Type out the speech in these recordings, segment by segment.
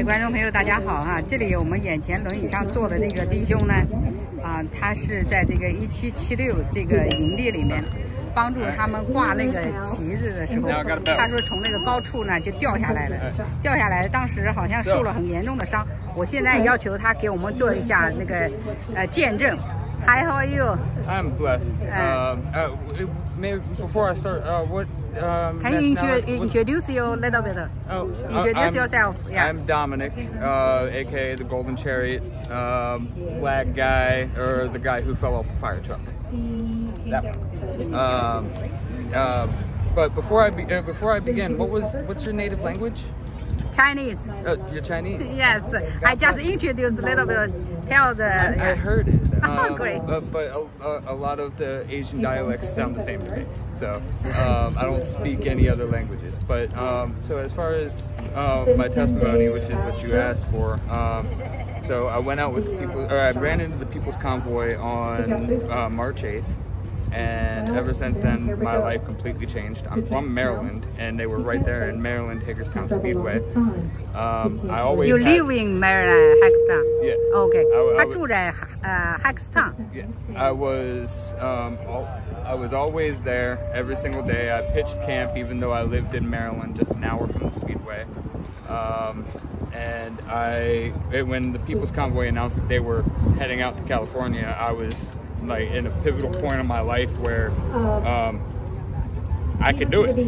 观众朋友，大家好哈！这里我们眼前轮椅上坐的这个弟兄呢，他是在这个1776这个营地里面帮助他们挂那个旗子的时候，他说从那个高处呢就掉下来了，当时好像受了很严重的伤。我现在要求他给我们做一下那个见证。Hi, how are you? I'm blessed. Maybe before I start, can you introduce you a little bit? Introduce yourself. Yeah. I'm Dominic, aka the Golden Chariot, flag guy, or the guy who fell off the fire truck. That one. But before I begin, what's your native language? Chinese. Oh, you're Chinese? Yes. I just introduced a little bit. Tell the. I heard it. Great. But a lot of the Asian dialects sound the same to me. So I don't speak any other languages. But so as far as my testimony, which is what you asked for, so I went out with the people, or I ran into the People's Convoy on March 8th. And ever since then, my life completely changed. I'm from Maryland, and they were right there in Maryland, Hagerstown Speedway. I always live in Maryland, Hagerstown? Yeah. Okay. 他住在Hagerstown. Yeah. I was always there every single day. I pitched camp, even though I lived in Maryland, just an hour from the Speedway. And when the People's Convoy announced that they were heading out to California, I was like in a pivotal point in my life where I could do it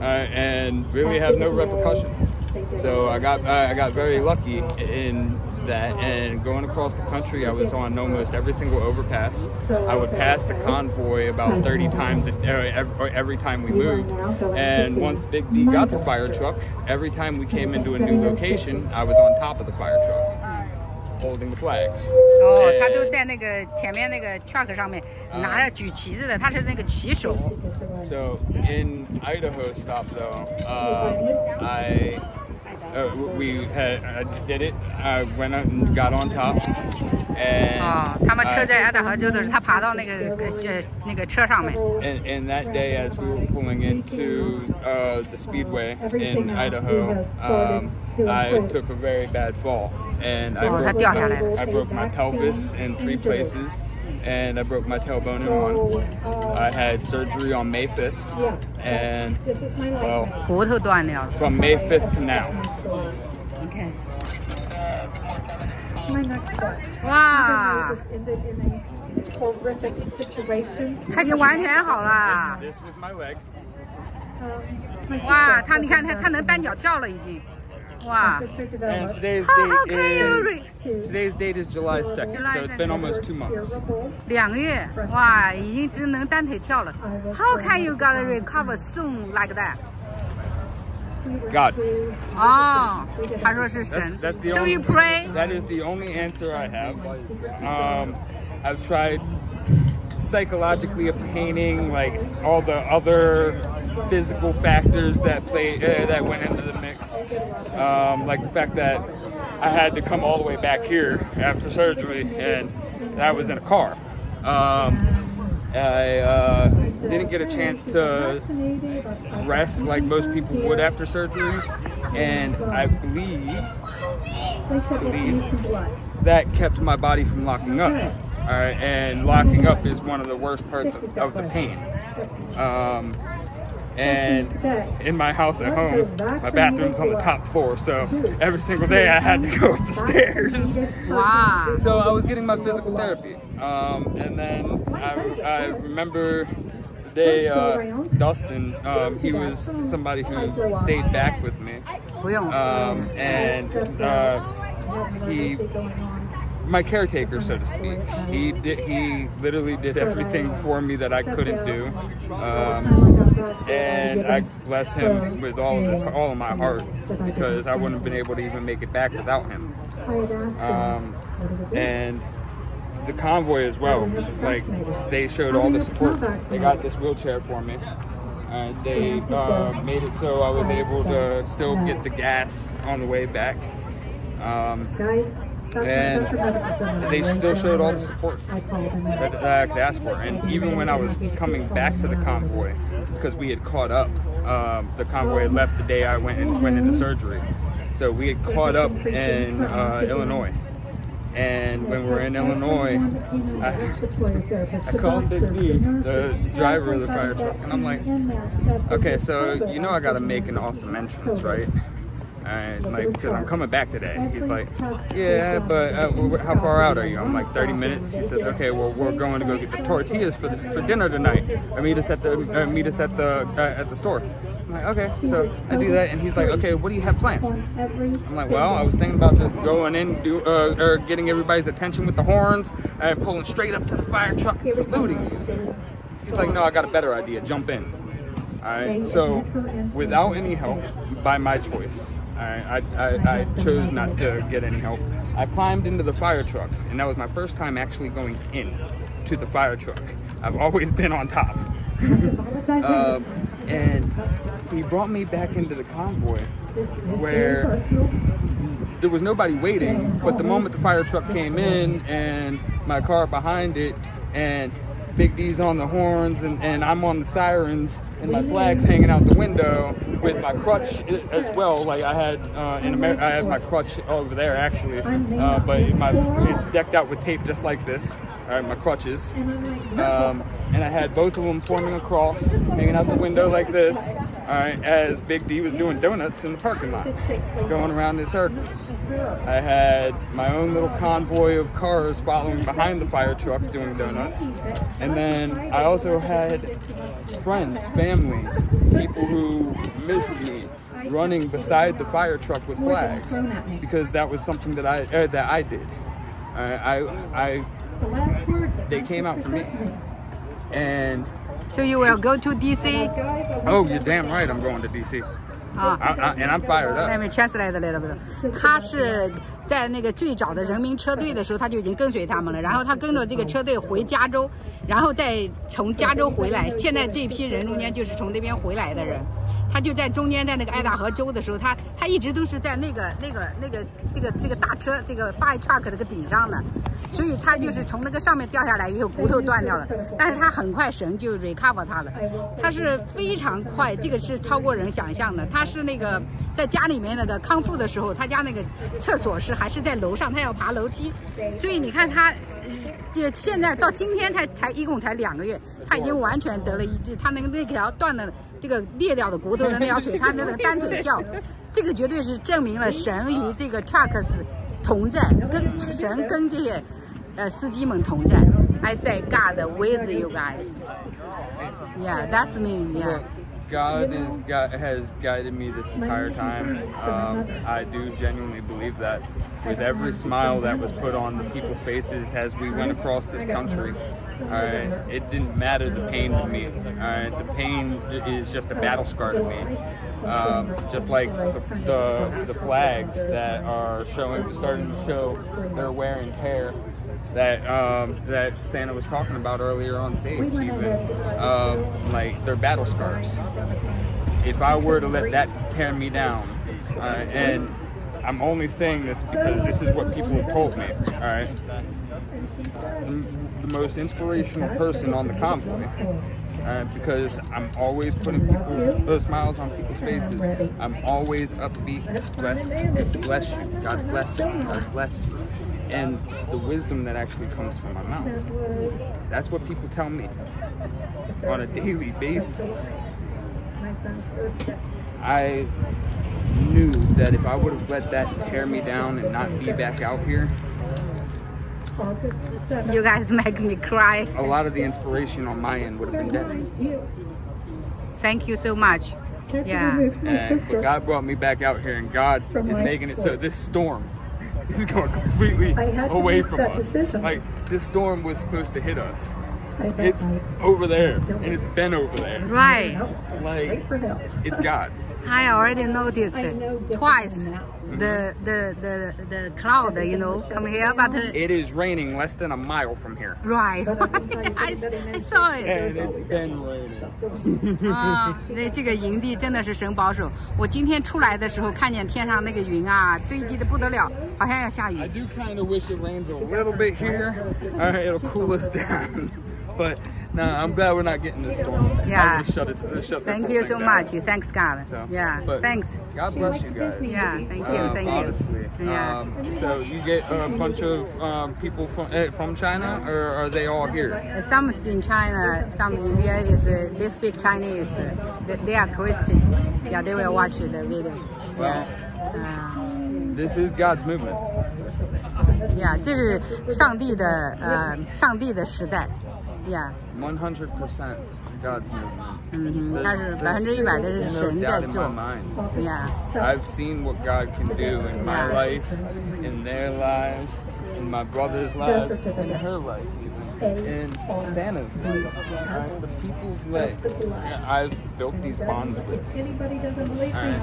and really have no repercussions. So I got very lucky in that, and going across the country, I was on almost every single overpass. I would pass the convoy about 30 times every time we moved. And once Big D got the fire truck, every time we came into a new location, I was on top of the fire truck, holding the flag. 他都在那个前面那个 truck 上面拿着举旗子的，他是那个旗手。So in Idaho stop though, I did it. I went out and got on top. And 他们车在爱达荷州的时候，他爬到那个车上面。And that day, as we were pulling into the speedway in Idaho, I took a very bad fall, and I broke my pelvis in 3 places, and I broke my tailbone in 1. I had surgery on May 5th, and well, 骨头断了。 from May 5th to now. Okay. 哇！他已经完全好了。 This was my leg. 哇，他你看他能单脚跳了已经。哇！ And today's date is July 2nd, so it's been almost 2 months. 2个月，哇，已经能单腿跳了。How can you gotta recover soon like that? God. 哦，他说是神。So you pray? That is the only answer I have. I've tried psychologically obtaining like all the other physical factors that went into the mix, like the fact that I had to come all the way back here after surgery, and I was in a car. I didn't get a chance to rest like most people would after surgery, and I believe that kept my body from locking up. And locking up is one of the worst parts of the pain. And in my house at home, my bathroom's on the top floor, so every single day I had to go up the stairs. Wow. So I was getting my physical therapy. And then I remember the day Dustin, he was somebody who stayed back with me. And my caretaker, so to speak. He literally did everything for me that I couldn't do. And I bless him with all of my heart, because I wouldn't have been able to even make it back without him. And the convoy as well, like they showed all the support. They got this wheelchair for me, and they made it so I was able to still get the gas on the way back. And they still showed all the support that I could ask for. And even when I was coming back to the convoy, because we had caught up, the convoy had left the day I went into surgery. So we had caught up in Illinois. And when we were in Illinois, I called Big D, the driver of the fire truck, and I'm like, okay, so you know I gotta make an awesome entrance, right? And like, because I'm coming back today. He's like, yeah, but how far out are you? I'm like, 30 minutes. He says, okay, well, we're going to go get the tortillas for dinner tonight. Or meet us at the store. I'm like, okay, so I do that, and he's like, okay, what do you have planned? I'm like, well, I was thinking about just going in, or getting everybody's attention with the horns, and pulling straight up to the fire truck and saluting you. He's like, no, I got a better idea. Jump in. All right. So, without any help, by my choice, I chose not to get any help. I climbed into the fire truck, and that was my first time actually going in to the fire truck. I've always been on top. And he brought me back into the convoy where there was nobody waiting, but the moment the fire truck came in and my car behind it, and Big D's on the horns, and I'm on the sirens, and my flag's hanging out the window with my crutch as well. Like I had in America, I had my crutch over there actually, but it's decked out with tape just like this. My crutches, and I had both of them forming a cross, hanging out the window like this. As Big D was doing donuts in the parking lot, going around in circles. I had my own little convoy of cars following behind the fire truck doing donuts. And then I also had friends, family, people who missed me running beside the fire truck with flags, because that was something that I did. They came out for me. And so you will go to DC? Oh, you're damn right, I'm going to DC. And I'm fired up. Let me translate a little bit. 他是在那个最早的人民车队的时候，他就已经跟随他们了。然后他跟着这个车队回加州，然后再从加州回来。现在这批人中间就是从那边回来的人。他就在中间，在那个爱达荷州的时候，他一直都是在这个大车这个 fire truck 这个顶上的，所以他就是从那个上面掉下来以后骨头断掉了，但是他很快神就 recover 他了，他是非常快，这个是超过人想象的。他是那个在家里面那个康复的时候，他家那个厕所是还是在楼上，他要爬楼梯，所以你看他。现在到今天一共才2个月，他已经完全得了医治。他那条断的这个裂掉的骨头的那条腿，他那个单腿跳，这个绝对是证明了神与这个 trucks 同在，神跟这些司机们同在。I say God with you guys. Yeah, that's me. Yeah. God has guided me this entire time. I do genuinely believe that. With every smile that was put on the people's faces as we went across this country, it didn't matter the pain to me. The pain is just a battle scar to me. Just like the flags that are starting to show their wear and tear. That Santa was talking about earlier on stage, even like their battle scars. If I were to let that tear me down, and I'm only saying this because this is what people have told me, all right? The most inspirational person on the convoy, because I'm always putting smiles on people's faces. I'm always upbeat. Bless you. God bless you. God bless you. And the wisdom that actually comes from my mouth. That's what people tell me on a daily basis. I knew that if I would have let that tear me down and not be back out here, you guys make me cry. A lot of the inspiration on my end would have been dead. Thank you so much. Yeah. But God brought me back out here, and God is making it so this storm is going completely away from us. Like, this storm was supposed to hit us. It's over there, and it's been over there. Right. Like, it's God. I already noticed twice the cloud, you know, come here, but it is raining less than a mile from here. Right. I saw it. And it's been raining. 啊，这个营地真的是神保守。我今天出来的时候，看见天上那个云啊，堆积的不得了，好像要下雨。I do kind of wish it rains a little bit here. It'll cool us down. But Nah, I'm glad we're not getting this storm. Yeah. Shut this Thank you so much. Thanks God. So, Yeah. but Thanks. God bless you guys. Yeah. Thank you. Thank you. Honestly. Yeah. So you get a bunch of people from China, or are they all here? Some in China, some in here they speak Chinese. They are Christian. Yeah, they will watch the video. Wow. This is God's movement. Yeah, 这是上帝的时代。Yeah. 100% God's movement. 它是100%的是神在做。Yeah. I've seen what God can do in my life, in their lives, in my brother's lives, in her life even, in Santa's life. Right? The people that I've built these bonds with. Right?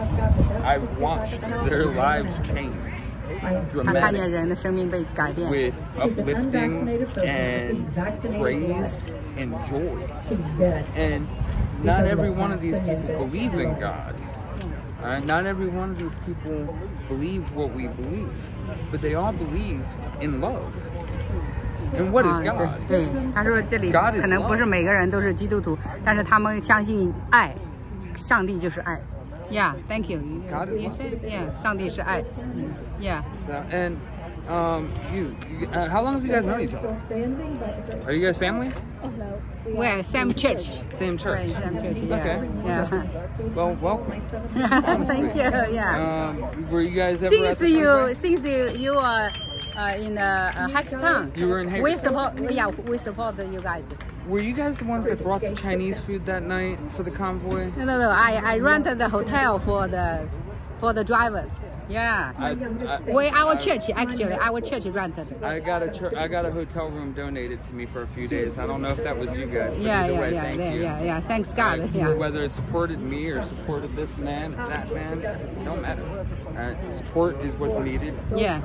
I've watched their lives change. Dramatic, with uplifting and praise and joy. And not every one of these people believe in God. Not every one of these people believe what we believe, but they all believe in love. And what is God? 对，他说这里可能不是每个人都是基督徒，但是他们相信爱，上帝就是爱。Yeah, thank you. You said, yeah, 上帝是爱。Yeah. So, and how long have you guys known each other? Are you guys family? We're same church. Same church. Same church. Yeah. Okay. Yeah. Well, welcome. Thank you. Yeah. Were you guys ever Since you are in Hackettstown, you were in Hackettstown. we support you guys. Were you guys the ones that brought the Chinese food that night for the convoy? No. I rented the hotel for the drivers. Yeah. Our church rented. I got a hotel room donated to me for a few days. I don't know if that was you guys. But Yeah. Thanks God. Yeah. Whether it supported me or supported this man, that man, don't matter. Support is what's needed. Yeah.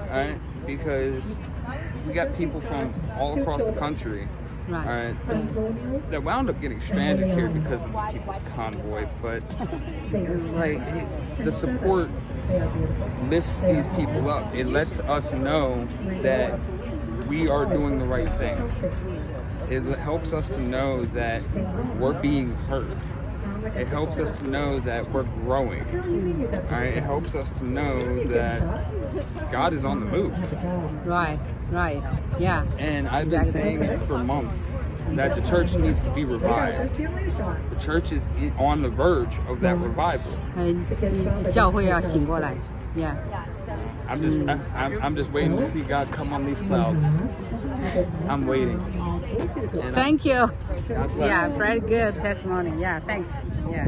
Because we got people from all across the country. Right. That wound up getting stranded here because of the people's convoy, but like the support lifts these people up. It lets us know that we are doing the right thing. It helps us to know that we're being heard. It helps us to know that we're growing. It helps us to know that God is on the move. Right. Yeah. And I've been saying it for months that the church needs to be revived. The church is on the verge of that revival. 教会要醒过来. Yeah. I'm just waiting to see God come on these clouds. I'm waiting. Thank you. Yeah, very good testimony. Yeah, thanks. Yeah.